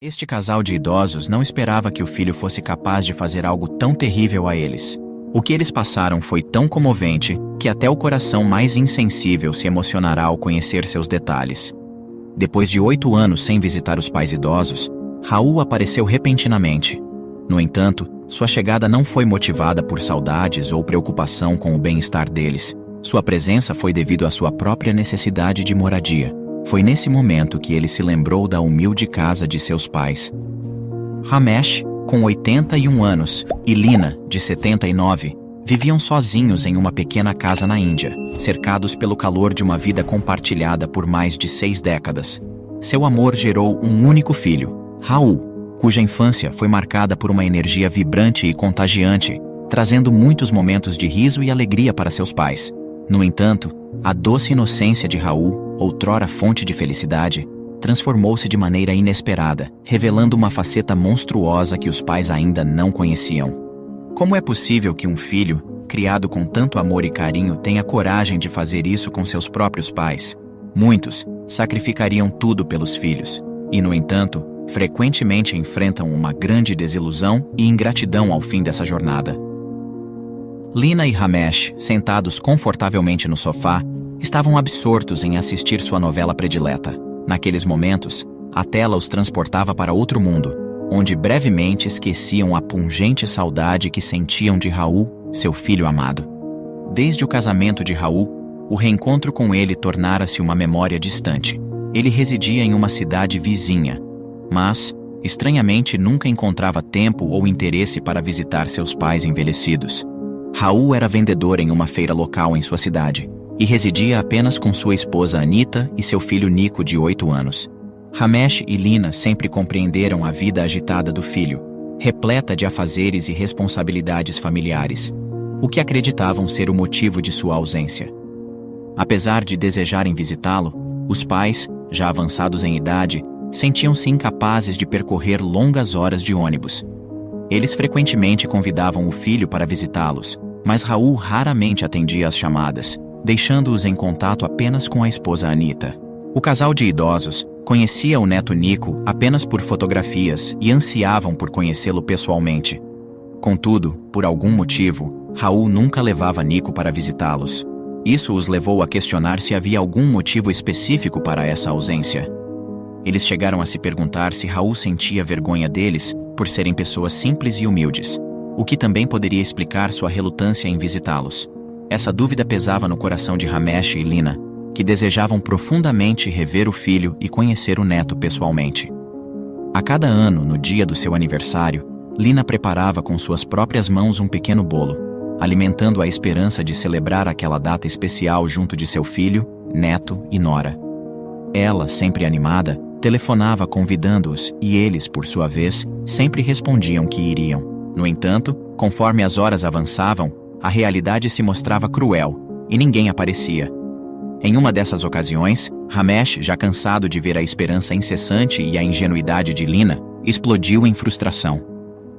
Este casal de idosos não esperava que o filho fosse capaz de fazer algo tão terrível a eles. O que eles passaram foi tão comovente que até o coração mais insensível se emocionará ao conhecer seus detalhes. Depois de 8 anos sem visitar os pais idosos, Raul apareceu repentinamente. No entanto, sua chegada não foi motivada por saudades ou preocupação com o bem-estar deles. Sua presença foi devido à sua própria necessidade de moradia. Foi nesse momento que ele se lembrou da humilde casa de seus pais. Ramesh, com 81 anos, e Lina, de 79, viviam sozinhos em uma pequena casa na Índia, cercados pelo calor de uma vida compartilhada por mais de 6 décadas. Seu amor gerou um único filho, Raul, cuja infância foi marcada por uma energia vibrante e contagiante, trazendo muitos momentos de riso e alegria para seus pais. No entanto, a doce inocência de Raul, outrora fonte de felicidade, transformou-se de maneira inesperada, revelando uma faceta monstruosa que os pais ainda não conheciam. Como é possível que um filho, criado com tanto amor e carinho, tenha coragem de fazer isso com seus próprios pais? Muitos sacrificariam tudo pelos filhos, e, no entanto, frequentemente enfrentam uma grande desilusão e ingratidão ao fim dessa jornada. Lina e Ramesh, sentados confortavelmente no sofá, estavam absortos em assistir sua novela predileta. Naqueles momentos, a tela os transportava para outro mundo, onde brevemente esqueciam a pungente saudade que sentiam de Raul, seu filho amado. Desde o casamento de Raul, o reencontro com ele tornara-se uma memória distante. Ele residia em uma cidade vizinha, mas, estranhamente, nunca encontrava tempo ou interesse para visitar seus pais envelhecidos. Raul era vendedor em uma feira local em sua cidade, e residia apenas com sua esposa Anita e seu filho Nico, de 8 anos. Ramesh e Lina sempre compreenderam a vida agitada do filho, repleta de afazeres e responsabilidades familiares, o que acreditavam ser o motivo de sua ausência. Apesar de desejarem visitá-lo, os pais, já avançados em idade, sentiam-se incapazes de percorrer longas horas de ônibus. Eles frequentemente convidavam o filho para visitá-los, mas Raul raramente atendia às chamadas, deixando-os em contato apenas com a esposa Anita. O casal de idosos conhecia o neto Nico apenas por fotografias e ansiavam por conhecê-lo pessoalmente. Contudo, por algum motivo, Raul nunca levava Nico para visitá-los. Isso os levou a questionar se havia algum motivo específico para essa ausência. Eles chegaram a se perguntar se Raul sentia vergonha deles por serem pessoas simples e humildes, o que também poderia explicar sua relutância em visitá-los. Essa dúvida pesava no coração de Ramesh e Lina, que desejavam profundamente rever o filho e conhecer o neto pessoalmente. A cada ano, no dia do seu aniversário, Lina preparava com suas próprias mãos um pequeno bolo, alimentando a esperança de celebrar aquela data especial junto de seu filho, neto e nora. Ela, sempre animada, telefonava convidando-os e eles, por sua vez, sempre respondiam que iriam. No entanto, conforme as horas avançavam, a realidade se mostrava cruel e ninguém aparecia. Em uma dessas ocasiões, Ramesh, já cansado de ver a esperança incessante e a ingenuidade de Lina, explodiu em frustração.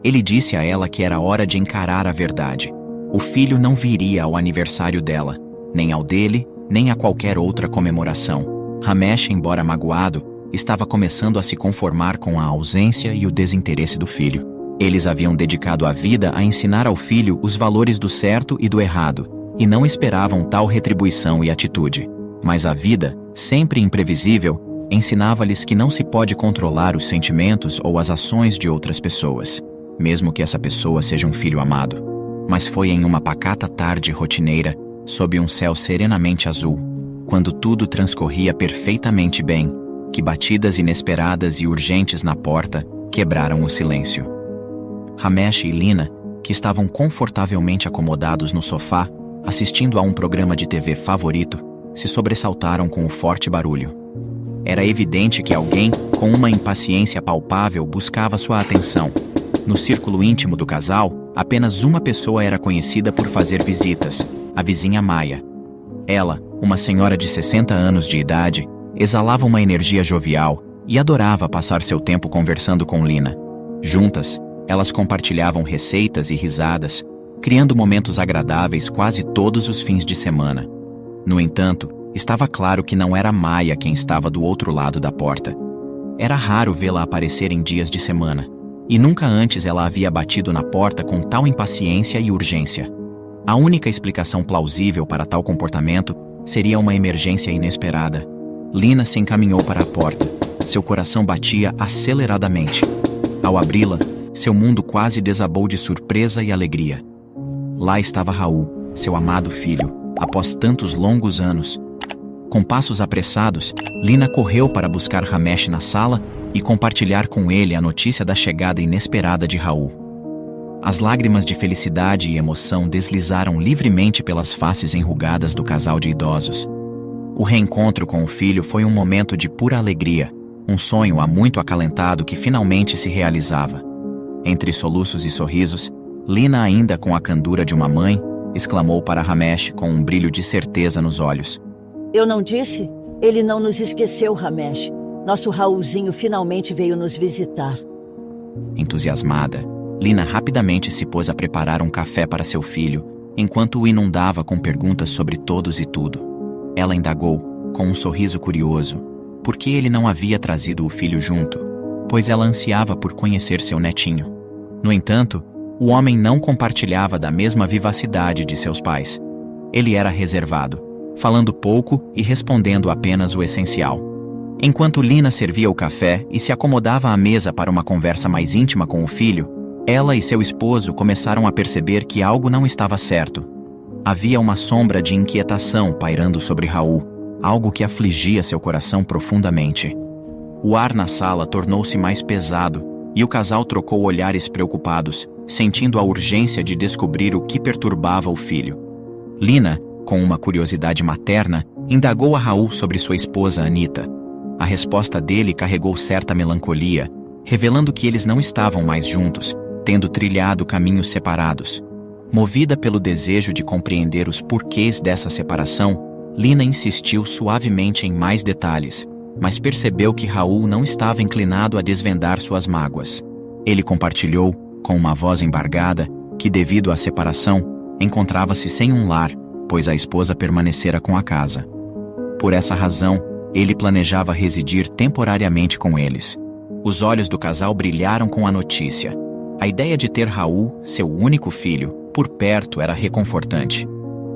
Ele disse a ela que era hora de encarar a verdade. O filho não viria ao aniversário dela, nem ao dele, nem a qualquer outra comemoração. Ramesh, embora magoado, estava começando a se conformar com a ausência e o desinteresse do filho. Eles haviam dedicado a vida a ensinar ao filho os valores do certo e do errado, e não esperavam tal retribuição e atitude. Mas a vida, sempre imprevisível, ensinava-lhes que não se pode controlar os sentimentos ou as ações de outras pessoas, mesmo que essa pessoa seja um filho amado. Mas foi em uma pacata tarde rotineira, sob um céu serenamente azul, quando tudo transcorria perfeitamente bem, que batidas inesperadas e urgentes na porta quebraram o silêncio. Ramesh e Lina, que estavam confortavelmente acomodados no sofá, assistindo a um programa de TV favorito, se sobressaltaram com o forte barulho. Era evidente que alguém, com uma impaciência palpável, buscava sua atenção. No círculo íntimo do casal, apenas uma pessoa era conhecida por fazer visitas, a vizinha Maya. Ela, uma senhora de 60 anos de idade, exalava uma energia jovial e adorava passar seu tempo conversando com Lina. Juntas, elas compartilhavam receitas e risadas, criando momentos agradáveis quase todos os fins de semana. No entanto, estava claro que não era Maya quem estava do outro lado da porta. Era raro vê-la aparecer em dias de semana, e nunca antes ela havia batido na porta com tal impaciência e urgência. A única explicação plausível para tal comportamento seria uma emergência inesperada. Lina se encaminhou para a porta. Seu coração batia aceleradamente. Ao abri-la, seu mundo quase desabou de surpresa e alegria. Lá estava Raul, seu amado filho, após tantos longos anos. Com passos apressados, Lina correu para buscar Ramesh na sala e compartilhar com ele a notícia da chegada inesperada de Raul. As lágrimas de felicidade e emoção deslizaram livremente pelas faces enrugadas do casal de idosos. O reencontro com o filho foi um momento de pura alegria, um sonho há muito acalentado que finalmente se realizava. Entre soluços e sorrisos, Lina, ainda com a candura de uma mãe, exclamou para Ramesh com um brilho de certeza nos olhos: Eu não disse? Ele não nos esqueceu, Ramesh. Nosso Raulzinho finalmente veio nos visitar. Entusiasmada, Lina rapidamente se pôs a preparar um café para seu filho, enquanto o inundava com perguntas sobre todos e tudo. Ela indagou, com um sorriso curioso, por que ele não havia trazido o filho junto, pois ela ansiava por conhecer seu netinho. No entanto, o homem não compartilhava da mesma vivacidade de seus pais. Ele era reservado, falando pouco e respondendo apenas o essencial. Enquanto Lina servia o café e se acomodava à mesa para uma conversa mais íntima com o filho, ela e seu esposo começaram a perceber que algo não estava certo. Havia uma sombra de inquietação pairando sobre Raul, algo que afligia seu coração profundamente. O ar na sala tornou-se mais pesado e o casal trocou olhares preocupados, sentindo a urgência de descobrir o que perturbava o filho. Lina, com uma curiosidade materna, indagou a Raul sobre sua esposa Anita. A resposta dele carregou certa melancolia, revelando que eles não estavam mais juntos, tendo trilhado caminhos separados. Movida pelo desejo de compreender os porquês dessa separação, Lina insistiu suavemente em mais detalhes, mas percebeu que Raul não estava inclinado a desvendar suas mágoas. Ele compartilhou, com uma voz embargada, que devido à separação, encontrava-se sem um lar, pois a esposa permanecera com a casa. Por essa razão, ele planejava residir temporariamente com eles. Os olhos do casal brilharam com a notícia. A ideia de ter Raul, seu único filho, por perto era reconfortante.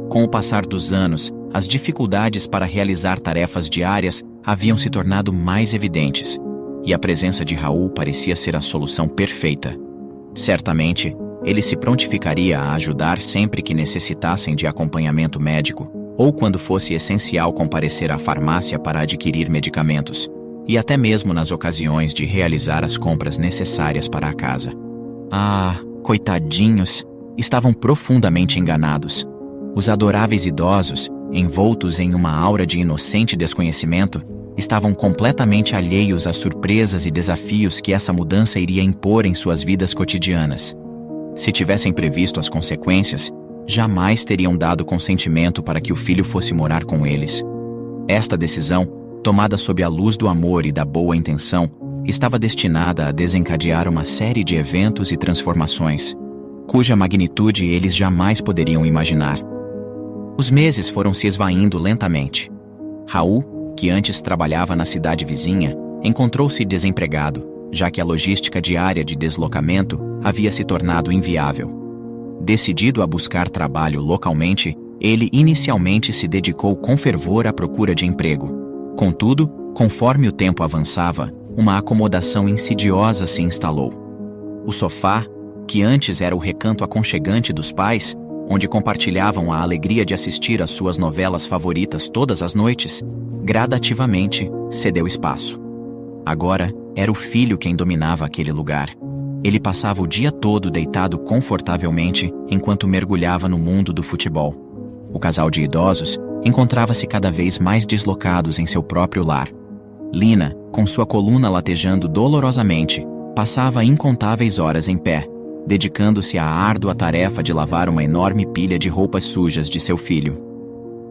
Com o passar dos anos, as dificuldades para realizar tarefas diárias haviam se tornado mais evidentes, e a presença de Raul parecia ser a solução perfeita. Certamente, ele se prontificaria a ajudar sempre que necessitassem de acompanhamento médico, ou quando fosse essencial comparecer à farmácia para adquirir medicamentos, e até mesmo nas ocasiões de realizar as compras necessárias para a casa. Ah, coitadinhos, estavam profundamente enganados. Os adoráveis idosos, envoltos em uma aura de inocente desconhecimento, estavam completamente alheios às surpresas e desafios que essa mudança iria impor em suas vidas cotidianas. Se tivessem previsto as consequências, jamais teriam dado consentimento para que o filho fosse morar com eles. Esta decisão, tomada sob a luz do amor e da boa intenção, estava destinada a desencadear uma série de eventos e transformações, cuja magnitude eles jamais poderiam imaginar. Os meses foram se esvaindo lentamente. Raul, que antes trabalhava na cidade vizinha, encontrou-se desempregado, já que a logística diária de deslocamento havia se tornado inviável. Decidido a buscar trabalho localmente, ele inicialmente se dedicou com fervor à procura de emprego. Contudo, conforme o tempo avançava, uma acomodação insidiosa se instalou. O sofá, que antes era o recanto aconchegante dos pais, onde compartilhavam a alegria de assistir às suas novelas favoritas todas as noites, gradativamente cedeu espaço. Agora, era o filho quem dominava aquele lugar. Ele passava o dia todo deitado confortavelmente enquanto mergulhava no mundo do futebol. O casal de idosos encontrava-se cada vez mais deslocados em seu próprio lar. Lina, com sua coluna latejando dolorosamente, passava incontáveis horas em pé, dedicando-se à árdua tarefa de lavar uma enorme pilha de roupas sujas de seu filho.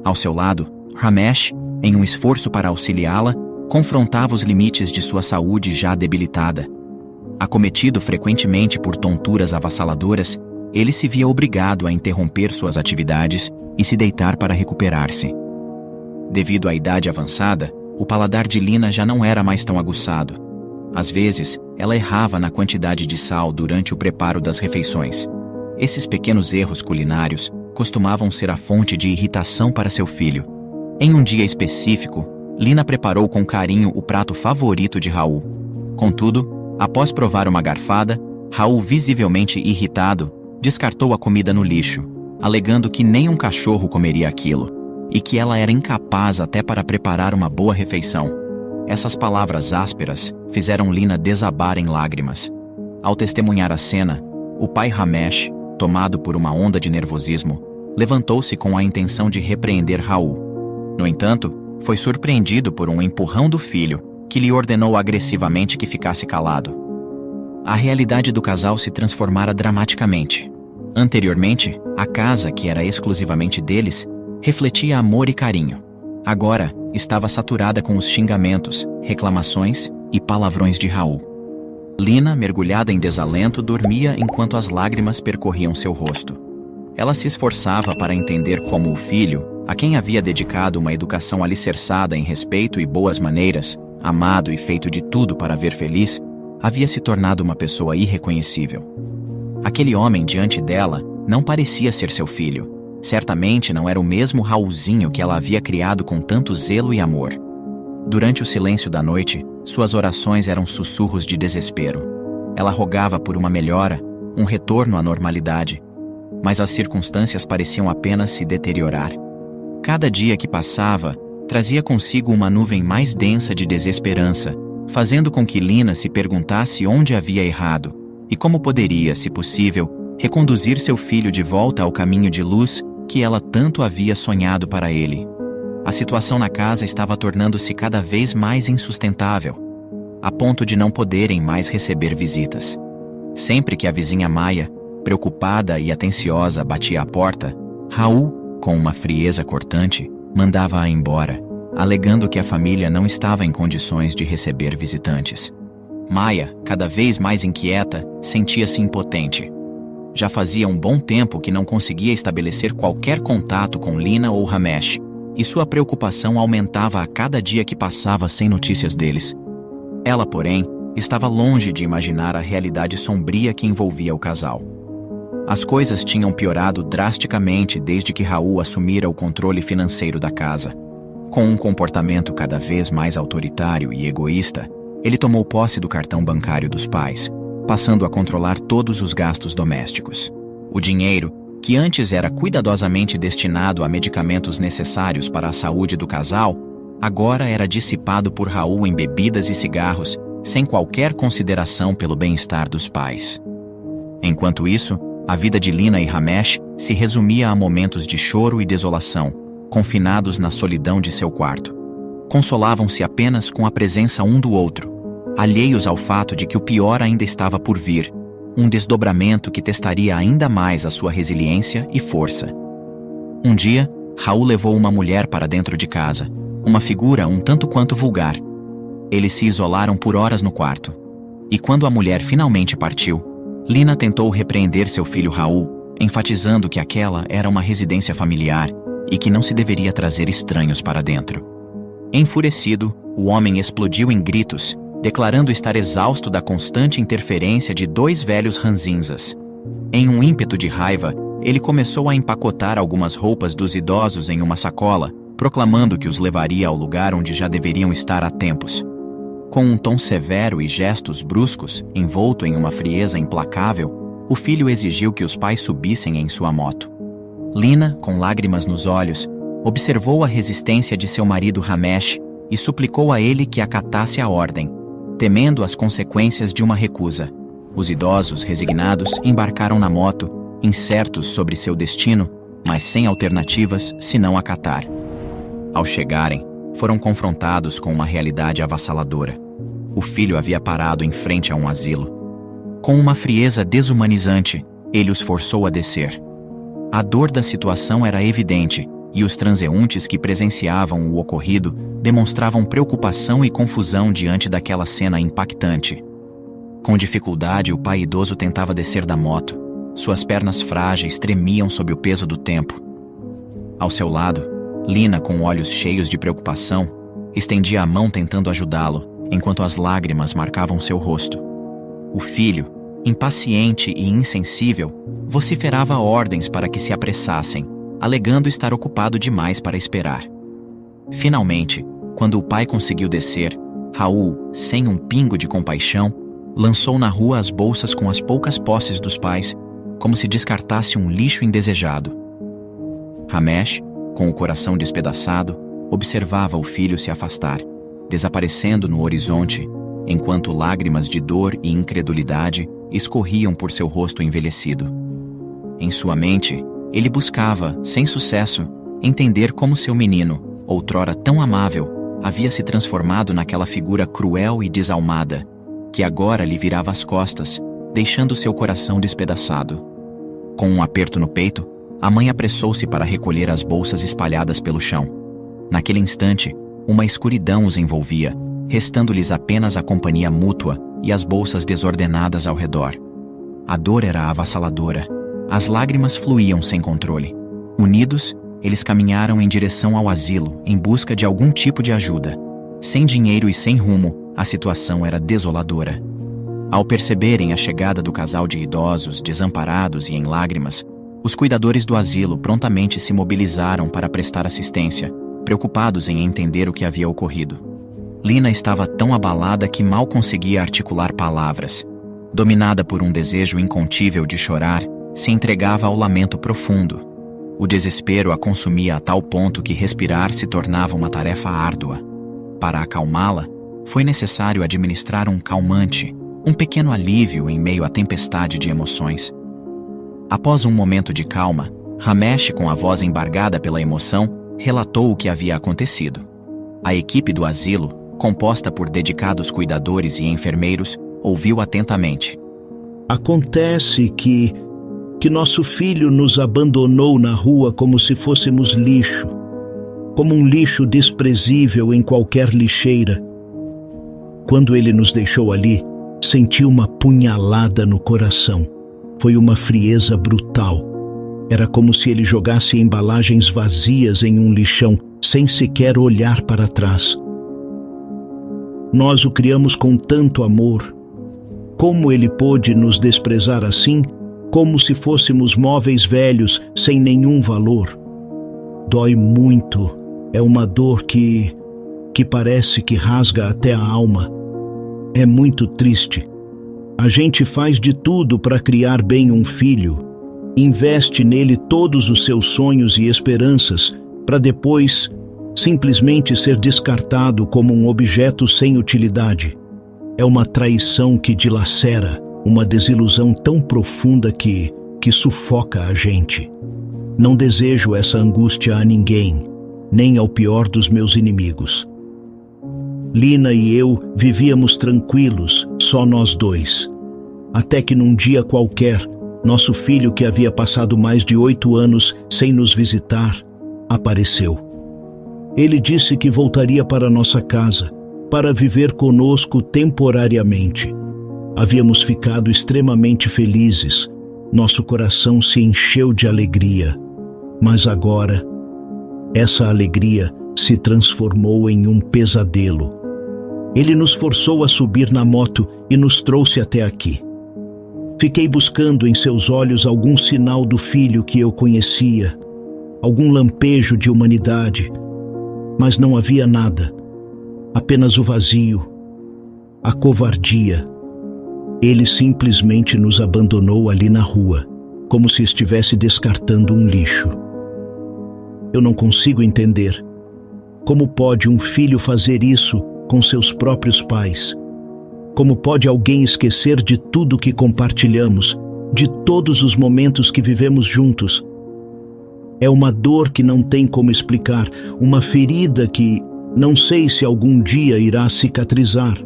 Ao seu lado, Ramesh, em um esforço para auxiliá-la, confrontava os limites de sua saúde já debilitada. Acometido frequentemente por tonturas avassaladoras, ele se via obrigado a interromper suas atividades e se deitar para recuperar-se. Devido à idade avançada, o paladar de Lina já não era mais tão aguçado. Às vezes, ela errava na quantidade de sal durante o preparo das refeições. Esses pequenos erros culinários costumavam ser a fonte de irritação para seu filho. Em um dia específico, Lina preparou com carinho o prato favorito de Raul. Contudo, após provar uma garfada, Raul, visivelmente irritado, descartou a comida no lixo, alegando que nem um cachorro comeria aquilo, e que ela era incapaz até para preparar uma boa refeição. Essas palavras ásperas fizeram Lina desabar em lágrimas. Ao testemunhar a cena, o pai Ramesh, tomado por uma onda de nervosismo, levantou-se com a intenção de repreender Raul. No entanto, foi surpreendido por um empurrão do filho, que lhe ordenou agressivamente que ficasse calado. A realidade do casal se transformara dramaticamente. Anteriormente, a casa, que era exclusivamente deles, refletia amor e carinho. Agora, estava saturada com os xingamentos, reclamações e palavrões de Raul. Lina, mergulhada em desalento, dormia enquanto as lágrimas percorriam seu rosto. Ela se esforçava para entender como o filho, a quem havia dedicado uma educação alicerçada em respeito e boas maneiras, amado e feito de tudo para ver feliz, havia se tornado uma pessoa irreconhecível. Aquele homem diante dela não parecia ser seu filho. Certamente não era o mesmo Raulzinho que ela havia criado com tanto zelo e amor. Durante o silêncio da noite, suas orações eram sussurros de desespero. Ela rogava por uma melhora, um retorno à normalidade. Mas as circunstâncias pareciam apenas se deteriorar. Cada dia que passava, trazia consigo uma nuvem mais densa de desesperança, fazendo com que Lina se perguntasse onde havia errado e como poderia, se possível, reconduzir seu filho de volta ao caminho de luz que ela tanto havia sonhado para ele. A situação na casa estava tornando-se cada vez mais insustentável, a ponto de não poderem mais receber visitas. Sempre que a vizinha Maia, preocupada e atenciosa, batia à porta, Raul, com uma frieza cortante, mandava-a embora, alegando que a família não estava em condições de receber visitantes. Maia, cada vez mais inquieta, sentia-se impotente. Já fazia um bom tempo que não conseguia estabelecer qualquer contato com Lina ou Ramesh, e sua preocupação aumentava a cada dia que passava sem notícias deles. Ela, porém, estava longe de imaginar a realidade sombria que envolvia o casal. As coisas tinham piorado drasticamente desde que Raul assumira o controle financeiro da casa. Com um comportamento cada vez mais autoritário e egoísta, ele tomou posse do cartão bancário dos pais, passando a controlar todos os gastos domésticos. O dinheiro, que antes era cuidadosamente destinado a medicamentos necessários para a saúde do casal, agora era dissipado por Raul em bebidas e cigarros, sem qualquer consideração pelo bem-estar dos pais. Enquanto isso, a vida de Lina e Ramesh se resumia a momentos de choro e desolação, confinados na solidão de seu quarto. Consolavam-se apenas com a presença um do outro, alheios ao fato de que o pior ainda estava por vir, um desdobramento que testaria ainda mais a sua resiliência e força. Um dia, Raul levou uma mulher para dentro de casa, uma figura um tanto quanto vulgar. Eles se isolaram por horas no quarto. E quando a mulher finalmente partiu, Lina tentou repreender seu filho Raul, enfatizando que aquela era uma residência familiar e que não se deveria trazer estranhos para dentro. Enfurecido, o homem explodiu em gritos, declarando estar exausto da constante interferência de dois velhos ranzinzas. Em um ímpeto de raiva, ele começou a empacotar algumas roupas dos idosos em uma sacola, proclamando que os levaria ao lugar onde já deveriam estar há tempos. Com um tom severo e gestos bruscos, envolto em uma frieza implacável, o filho exigiu que os pais subissem em sua moto. Lina, com lágrimas nos olhos, observou a resistência de seu marido Ramesh e suplicou a ele que acatasse a ordem, temendo as consequências de uma recusa. Os idosos, resignados, embarcaram na moto, incertos sobre seu destino, mas sem alternativas senão acatar. Ao chegarem, foram confrontados com uma realidade avassaladora. O filho havia parado em frente a um asilo. Com uma frieza desumanizante, ele os forçou a descer. A dor da situação era evidente, e os transeuntes que presenciavam o ocorrido demonstravam preocupação e confusão diante daquela cena impactante. Com dificuldade, o pai idoso tentava descer da moto. Suas pernas frágeis tremiam sob o peso do tempo. Ao seu lado, Lina, com olhos cheios de preocupação, estendia a mão tentando ajudá-lo, enquanto as lágrimas marcavam seu rosto. O filho, impaciente e insensível, vociferava ordens para que se apressassem, alegando estar ocupado demais para esperar. Finalmente, quando o pai conseguiu descer, Raul, sem um pingo de compaixão, lançou na rua as bolsas com as poucas posses dos pais, como se descartasse um lixo indesejado. Ramesh, com o coração despedaçado, observava o filho se afastar, desaparecendo no horizonte, enquanto lágrimas de dor e incredulidade escorriam por seu rosto envelhecido. Em sua mente, ele buscava, sem sucesso, entender como seu menino, outrora tão amável, havia se transformado naquela figura cruel e desalmada, que agora lhe virava as costas, deixando seu coração despedaçado. Com um aperto no peito, a mãe apressou-se para recolher as bolsas espalhadas pelo chão. Naquele instante, uma escuridão os envolvia, restando-lhes apenas a companhia mútua e as bolsas desordenadas ao redor. A dor era avassaladora. As lágrimas fluíam sem controle. Unidos, eles caminharam em direção ao asilo em busca de algum tipo de ajuda. Sem dinheiro e sem rumo, a situação era desoladora. Ao perceberem a chegada do casal de idosos, desamparados e em lágrimas, os cuidadores do asilo prontamente se mobilizaram para prestar assistência, preocupados em entender o que havia ocorrido. Lina estava tão abalada que mal conseguia articular palavras. Dominada por um desejo incontível de chorar, se entregava ao lamento profundo. O desespero a consumia a tal ponto que respirar se tornava uma tarefa árdua. Para acalmá-la, foi necessário administrar um calmante, um pequeno alívio em meio à tempestade de emoções. Após um momento de calma, Ramesh, com a voz embargada pela emoção, relatou o que havia acontecido. A equipe do asilo, composta por dedicados cuidadores e enfermeiros, ouviu atentamente. Acontece que nosso filho nos abandonou na rua como se fôssemos lixo, como um lixo desprezível em qualquer lixeira. Quando ele nos deixou ali, senti uma punhalada no coração. Foi uma frieza brutal. Era como se ele jogasse embalagens vazias em um lixão, sem sequer olhar para trás. Nós o criamos com tanto amor. Como ele pôde nos desprezar assim, como se fôssemos móveis velhos, sem nenhum valor? Dói muito. É uma dor que parece que rasga até a alma. É muito triste. A gente faz de tudo para criar bem um filho. Investe nele todos os seus sonhos e esperanças, para depois simplesmente ser descartado como um objeto sem utilidade. É uma traição que dilacera, uma desilusão tão profunda que sufoca a gente. Não desejo essa angústia a ninguém, nem ao pior dos meus inimigos. Lina e eu vivíamos tranquilos, só nós dois. Até que num dia qualquer, nosso filho, que havia passado mais de 8 anos sem nos visitar, apareceu. Ele disse que voltaria para nossa casa, para viver conosco temporariamente. Havíamos ficado extremamente felizes. Nosso coração se encheu de alegria. Mas agora, essa alegria se transformou em um pesadelo. Ele nos forçou a subir na moto e nos trouxe até aqui. Fiquei buscando em seus olhos algum sinal do filho que eu conhecia, algum lampejo de humanidade, mas não havia nada. Apenas o vazio, a covardia. Ele simplesmente nos abandonou ali na rua, como se estivesse descartando um lixo. Eu não consigo entender. Como pode um filho fazer isso com seus próprios pais? Como pode alguém esquecer de tudo que compartilhamos, de todos os momentos que vivemos juntos? É uma dor que não tem como explicar, uma ferida que não sei se algum dia irá cicatrizar.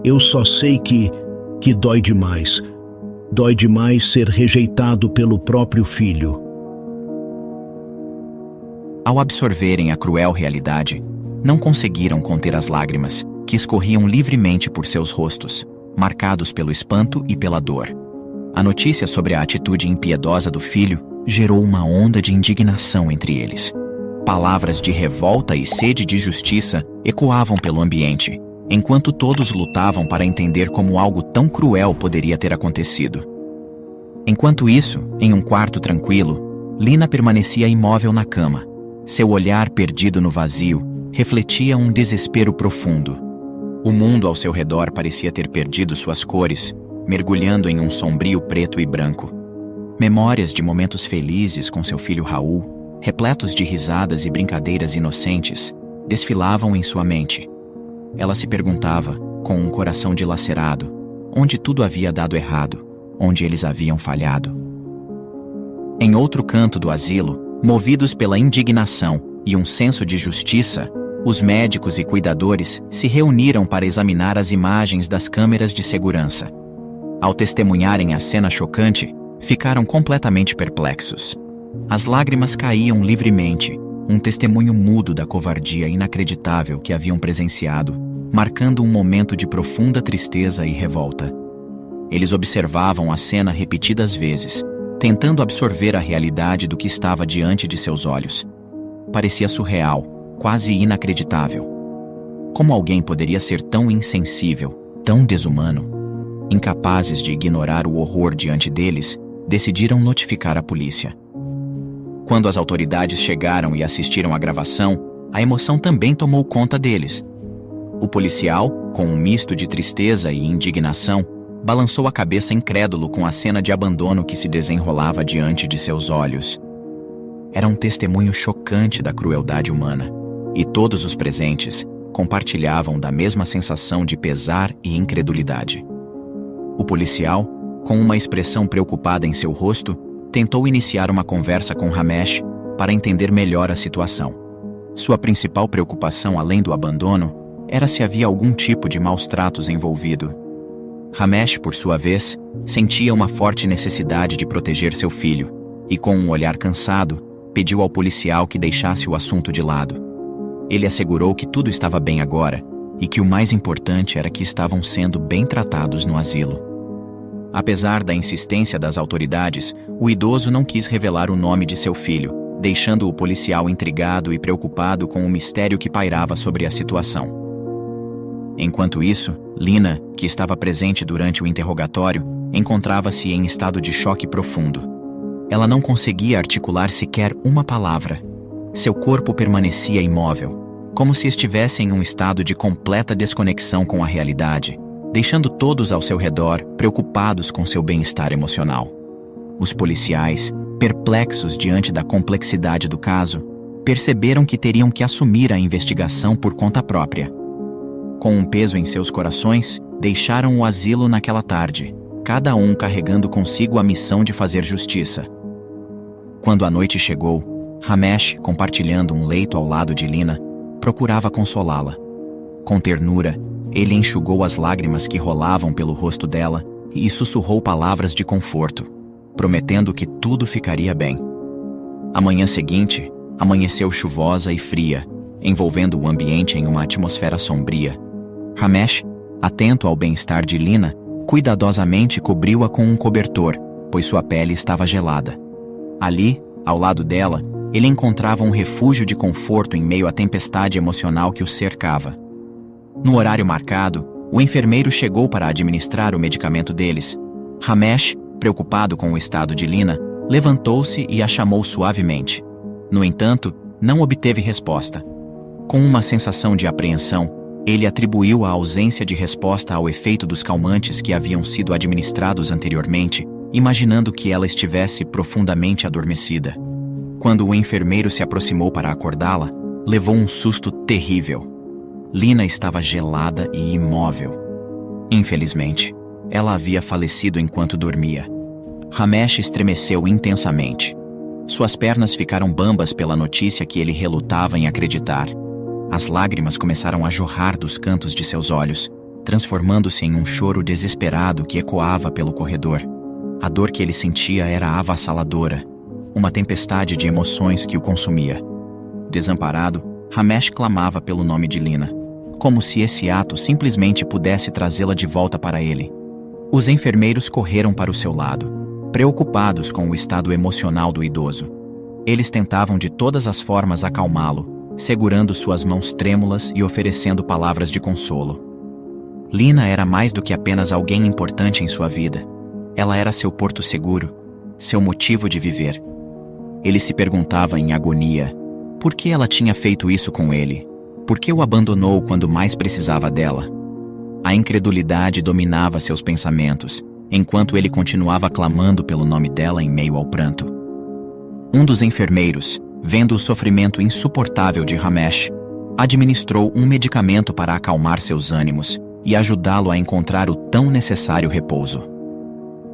Eu só sei que dói demais. Dói demais ser rejeitado pelo próprio filho. Ao absorverem a cruel realidade, não conseguiram conter as lágrimas, que escorriam livremente por seus rostos, marcados pelo espanto e pela dor. A notícia sobre a atitude impiedosa do filho gerou uma onda de indignação entre eles. Palavras de revolta e sede de justiça ecoavam pelo ambiente, enquanto todos lutavam para entender como algo tão cruel poderia ter acontecido. Enquanto isso, em um quarto tranquilo, Lina permanecia imóvel na cama. Seu olhar perdido no vazio refletia um desespero profundo. O mundo ao seu redor parecia ter perdido suas cores, mergulhando em um sombrio preto e branco. Memórias de momentos felizes com seu filho Raul, repletos de risadas e brincadeiras inocentes, desfilavam em sua mente. Ela se perguntava, com um coração dilacerado, onde tudo havia dado errado, onde eles haviam falhado. Em outro canto do asilo, movidos pela indignação e um senso de justiça, os médicos e cuidadores se reuniram para examinar as imagens das câmeras de segurança. Ao testemunharem a cena chocante, ficaram completamente perplexos. As lágrimas caíam livremente, um testemunho mudo da covardia inacreditável que haviam presenciado, marcando um momento de profunda tristeza e revolta. Eles observavam a cena repetidas vezes, tentando absorver a realidade do que estava diante de seus olhos. Parecia surreal, quase inacreditável. Como alguém poderia ser tão insensível, tão desumano? Incapazes de ignorar o horror diante deles, decidiram notificar a polícia. Quando as autoridades chegaram e assistiram à gravação, a emoção também tomou conta deles. O policial, com um misto de tristeza e indignação, balançou a cabeça incrédulo com a cena de abandono que se desenrolava diante de seus olhos. Era um testemunho chocante da crueldade humana, e todos os presentes compartilhavam da mesma sensação de pesar e incredulidade. O policial, com uma expressão preocupada em seu rosto, tentou iniciar uma conversa com Ramesh para entender melhor a situação. Sua principal preocupação, além do abandono, era se havia algum tipo de maus-tratos envolvido. Ramesh, por sua vez, sentia uma forte necessidade de proteger seu filho e, com um olhar cansado, pediu ao policial que deixasse o assunto de lado. Ele assegurou que tudo estava bem agora e que o mais importante era que estavam sendo bem tratados no asilo. Apesar da insistência das autoridades, o idoso não quis revelar o nome de seu filho, deixando o policial intrigado e preocupado com o mistério que pairava sobre a situação. Enquanto isso, Lina, que estava presente durante o interrogatório, encontrava-se em estado de choque profundo. Ela não conseguia articular sequer uma palavra. Seu corpo permanecia imóvel, como se estivesse em um estado de completa desconexão com a realidade, deixando todos ao seu redor preocupados com seu bem-estar emocional. Os policiais, perplexos diante da complexidade do caso, perceberam que teriam que assumir a investigação por conta própria. Com um peso em seus corações, deixaram o asilo naquela tarde, cada um carregando consigo a missão de fazer justiça. Quando a noite chegou, Ramesh, compartilhando um leito ao lado de Lina, procurava consolá-la. Com ternura, ele enxugou as lágrimas que rolavam pelo rosto dela e sussurrou palavras de conforto, prometendo que tudo ficaria bem. A manhã seguinte, amanheceu chuvosa e fria, envolvendo o ambiente em uma atmosfera sombria. Ramesh, atento ao bem-estar de Lina, cuidadosamente cobriu-a com um cobertor, pois sua pele estava gelada. Ali, ao lado dela, ele encontrava um refúgio de conforto em meio à tempestade emocional que o cercava. No horário marcado, o enfermeiro chegou para administrar o medicamento deles. Ramesh, preocupado com o estado de Lina, levantou-se e a chamou suavemente. No entanto, não obteve resposta. Com uma sensação de apreensão, ele atribuiu a ausência de resposta ao efeito dos calmantes que haviam sido administrados anteriormente, imaginando que ela estivesse profundamente adormecida. Quando o enfermeiro se aproximou para acordá-la, levou um susto terrível. Lina estava gelada e imóvel. Infelizmente, ela havia falecido enquanto dormia. Ramesh estremeceu intensamente. Suas pernas ficaram bambas pela notícia que ele relutava em acreditar. As lágrimas começaram a jorrar dos cantos de seus olhos, transformando-se em um choro desesperado que ecoava pelo corredor. A dor que ele sentia era avassaladora, uma tempestade de emoções que o consumia. Desamparado, Ramesh clamava pelo nome de Lina, como se esse ato simplesmente pudesse trazê-la de volta para ele. Os enfermeiros correram para o seu lado, preocupados com o estado emocional do idoso. Eles tentavam de todas as formas acalmá-lo, segurando suas mãos trêmulas e oferecendo palavras de consolo. Lina era mais do que apenas alguém importante em sua vida. Ela era seu porto seguro, seu motivo de viver. Ele se perguntava em agonia por que ela tinha feito isso com ele, por que o abandonou quando mais precisava dela. A incredulidade dominava seus pensamentos, enquanto ele continuava clamando pelo nome dela em meio ao pranto. Um dos enfermeiros, vendo o sofrimento insuportável de Ramesh, administrou um medicamento para acalmar seus ânimos e ajudá-lo a encontrar o tão necessário repouso.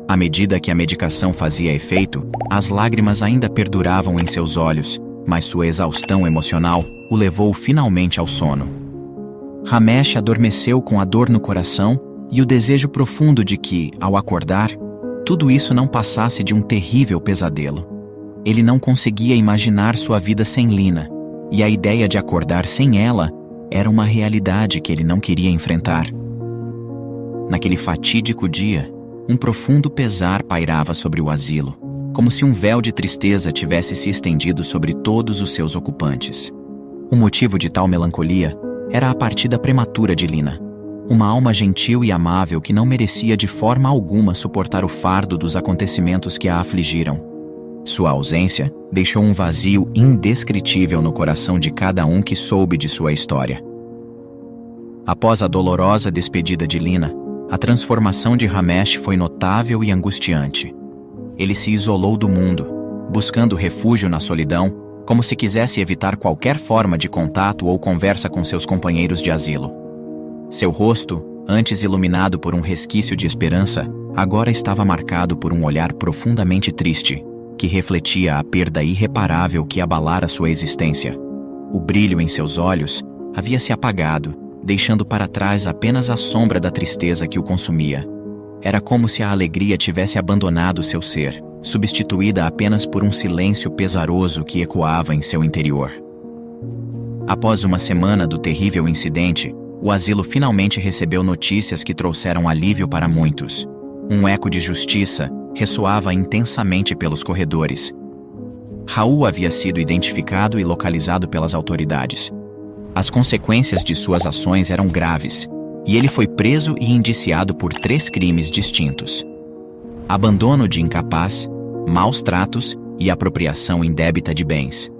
À medida que a medicação fazia efeito, as lágrimas ainda perduravam em seus olhos, mas sua exaustão emocional o levou finalmente ao sono. Ramesh adormeceu com a dor no coração e o desejo profundo de que, ao acordar, tudo isso não passasse de um terrível pesadelo. Ele não conseguia imaginar sua vida sem Lina, e a ideia de acordar sem ela era uma realidade que ele não queria enfrentar. Naquele fatídico dia, um profundo pesar pairava sobre o asilo, como se um véu de tristeza tivesse se estendido sobre todos os seus ocupantes. O motivo de tal melancolia era a partida prematura de Lina, uma alma gentil e amável que não merecia de forma alguma suportar o fardo dos acontecimentos que a afligiram. Sua ausência deixou um vazio indescritível no coração de cada um que soube de sua história. Após a dolorosa despedida de Lina, a transformação de Ramesh foi notável e angustiante. Ele se isolou do mundo, buscando refúgio na solidão, como se quisesse evitar qualquer forma de contato ou conversa com seus companheiros de asilo. Seu rosto, antes iluminado por um resquício de esperança, agora estava marcado por um olhar profundamente triste, que refletia a perda irreparável que abalara sua existência. O brilho em seus olhos havia se apagado, deixando para trás apenas a sombra da tristeza que o consumia. Era como se a alegria tivesse abandonado seu ser, substituída apenas por um silêncio pesaroso que ecoava em seu interior. Após uma semana do terrível incidente, o asilo finalmente recebeu notícias que trouxeram alívio para muitos. Um eco de justiça ressoava intensamente pelos corredores. Raul havia sido identificado e localizado pelas autoridades. As consequências de suas ações eram graves, e ele foi preso e indiciado por 3 crimes distintos: abandono de incapaz, maus tratos e apropriação indébita de bens.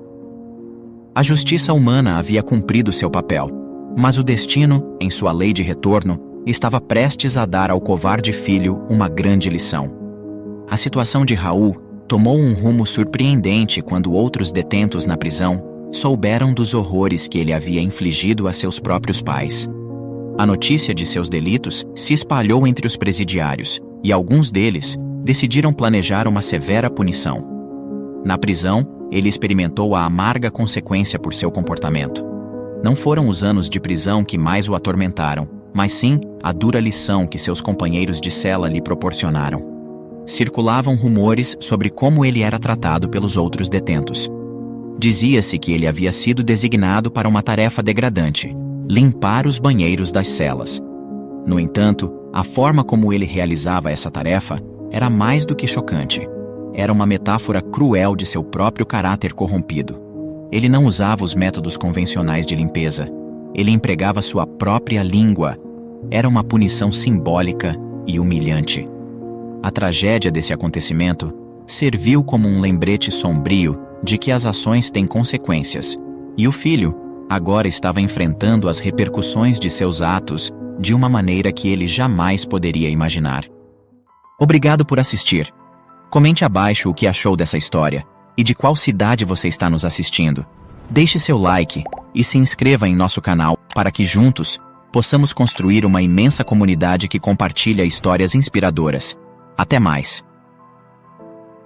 A justiça humana havia cumprido seu papel, mas o destino, em sua lei de retorno, estava prestes a dar ao covarde filho uma grande lição. A situação de Raul tomou um rumo surpreendente quando outros detentos na prisão souberam dos horrores que ele havia infligido a seus próprios pais. A notícia de seus delitos se espalhou entre os presidiários, e alguns deles decidiram planejar uma severa punição. Na prisão, ele experimentou a amarga consequência por seu comportamento. Não foram os anos de prisão que mais o atormentaram, mas sim a dura lição que seus companheiros de cela lhe proporcionaram. Circulavam rumores sobre como ele era tratado pelos outros detentos. Dizia-se que ele havia sido designado para uma tarefa degradante: limpar os banheiros das celas. No entanto, a forma como ele realizava essa tarefa era mais do que chocante. Era uma metáfora cruel de seu próprio caráter corrompido. Ele não usava os métodos convencionais de limpeza. Ele empregava sua própria língua. Era uma punição simbólica e humilhante. A tragédia desse acontecimento serviu como um lembrete sombrio de que as ações têm consequências, e o filho agora estava enfrentando as repercussões de seus atos de uma maneira que ele jamais poderia imaginar. Obrigado por assistir. Comente abaixo o que achou dessa história e de qual cidade você está nos assistindo. Deixe seu like e se inscreva em nosso canal para que juntos possamos construir uma imensa comunidade que compartilha histórias inspiradoras. Até mais!